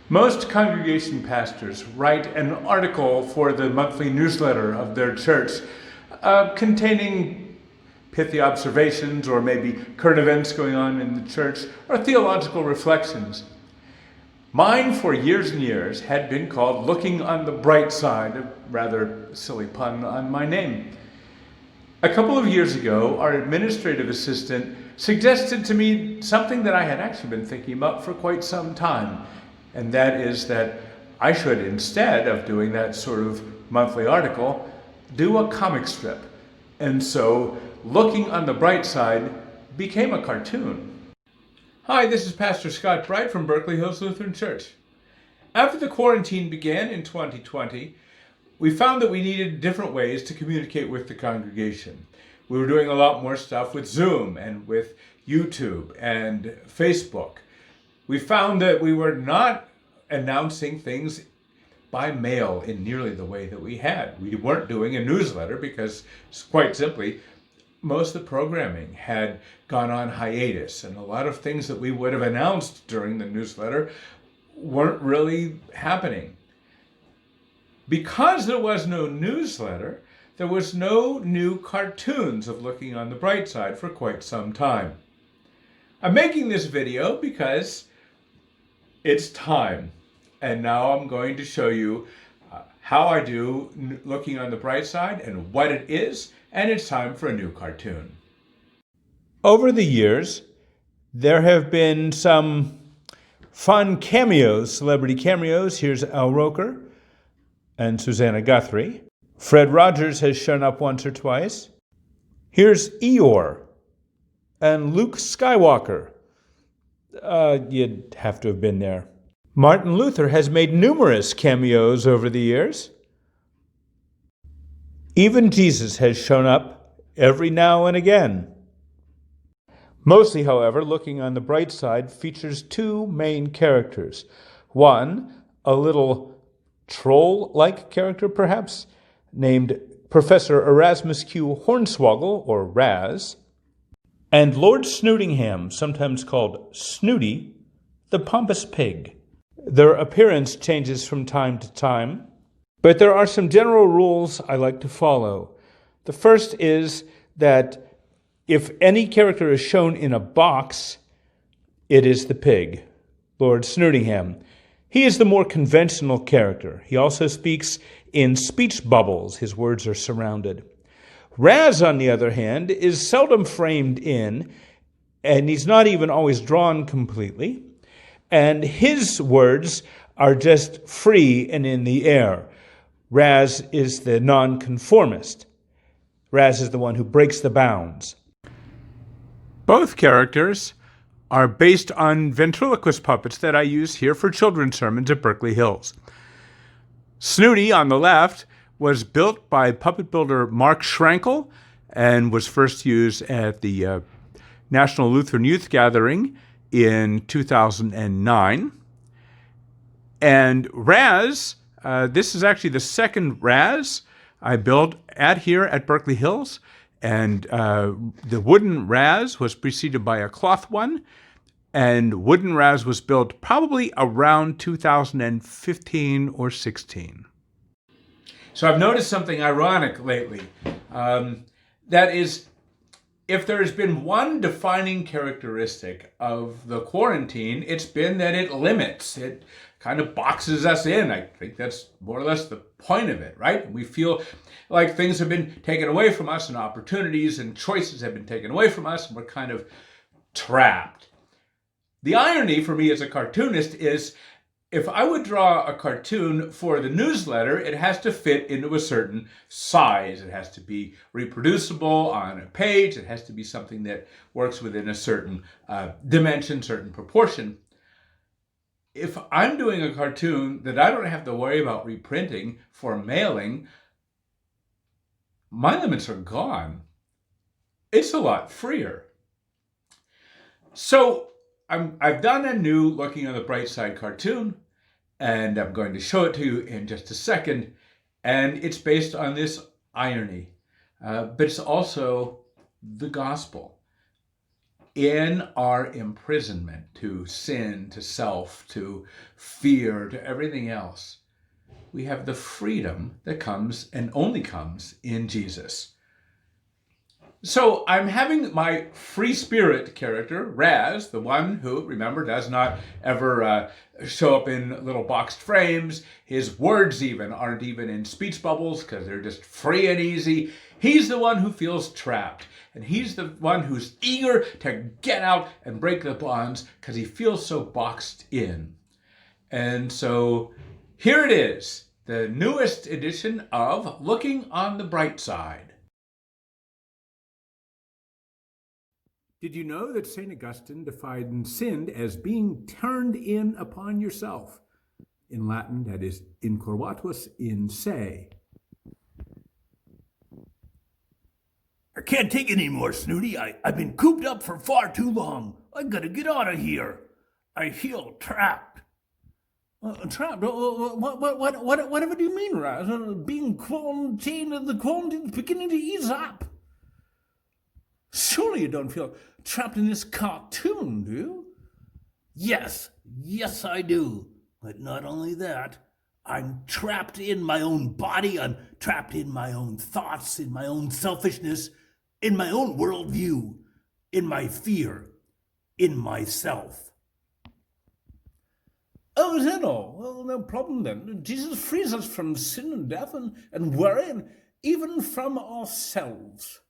Most congregation pastors write an article for the monthly newsletter of their church containing pithy observations or maybe current events going on in the church or theological reflections. Mine for years and years had been called Looking on the Bright Side, a rather silly pun on my name. A couple of years ago, our administrative assistant suggested to me something that I had actually been thinking about for quite some time, and that is that I should, instead of doing that sort of monthly article, do a comic strip. And so, Looking on the Bright Side became a cartoon. Hi, this is Pastor Scott Bright from Berkeley Hills Lutheran Church. After the quarantine began in 2020, we found that we needed different ways to communicate with the congregation. We were doing a lot more stuff with Zoom and with YouTube and Facebook. We found that we were not announcing things by mail in nearly the way that we had. We weren't doing a newsletter because, quite simply, most of the programming had gone on hiatus, and a lot of things that we would have announced during the newsletter weren't really happening. Because there was no newsletter, there was no new cartoons of Looking on the Bright Side for quite some time. I'm making this video because it's time, and now I'm going to show you how I do Looking on the Bright Side and what it is, and it's time for a new cartoon. Over the years, there have been some fun cameos, celebrity cameos. Here's Al Roker and Susanna Guthrie. Fred Rogers has shown up once or twice. Here's Eeyore and Luke Skywalker. You'd have to have been there. Martin Luther has made numerous cameos over the years. Even Jesus has shown up every now and again. Mostly, however, Looking on the Bright Side features two main characters. One, a little troll-like character, perhaps, named Professor Erasmus Q. Hornswoggle, or Raz, and Lord Snootingham, sometimes called Snooty, the pompous pig. Their appearance changes from time to time, but there are some general rules I like to follow. The first is that if any character is shown in a box, it is the pig, Lord Snootingham. He is the more conventional character. He also speaks in speech bubbles. His words are surrounded. Raz, on the other hand, is seldom framed in, and he's not even always drawn completely, and his words are just free and in the air. Raz is the nonconformist. Raz is the one who breaks the bounds. Both characters are based on ventriloquist puppets that I use here for children's sermons at Berkeley Hills. Snooty, on the left, was built by puppet builder Mark Schrankel and was first used at the National Lutheran Youth Gathering in 2009. And Raz, this is actually the second Raz I built here at Berkeley Hills. And the wooden Raz was preceded by a cloth one. And wooden Raz was built probably around 2015 or 16. So I've noticed something ironic lately. That is, if there has been one defining characteristic of the quarantine, it's been that it limits. It kind of boxes us in. I think that's more or less the point of it, right? We feel like things have been taken away from us and opportunities and choices have been taken away from us, and we're kind of trapped. The irony for me as a cartoonist is if I would draw a cartoon for the newsletter, it has to fit into a certain size. It has to be reproducible on a page. It has to be something that works within a certain dimension, certain proportion. If I'm doing a cartoon that I don't have to worry about reprinting for mailing, my limits are gone. It's a lot freer. So I've done a new Looking on the Bright Side cartoon, and I'm going to show it to you in just a second. And it's based on this irony, but it's also the gospel. in our imprisonment to sin, to self, to fear, to everything else, we have the freedom that comes and only comes in Jesus. So I'm having my free spirit character, Raz, the one who, remember, does not ever show up in little boxed frames. His words even aren't even in speech bubbles because they're just free and easy. He's the one who feels trapped. And he's the one who's eager to get out and break the bonds because he feels so boxed in. And so here it is, the newest edition of Looking on the Bright Side. Did you know that St. Augustine defined sin as being turned in upon yourself? In Latin, that is, incurvatus in se. I can't take it anymore, Snooty. I've been cooped up for far too long. I gotta get out of here. I feel trapped. Trapped? Whatever do you mean, Raz? Being quarantined, the quarantine's beginning to ease up. Surely you don't feel trapped in this cartoon, do you? Yes, I do. But not only that, I'm trapped in my own body, I'm trapped in my own thoughts, in my own selfishness, in my own worldview, in my fear, in myself. Oh, is that all? Well, no problem then. Jesus frees us from sin and death and worry and even from ourselves.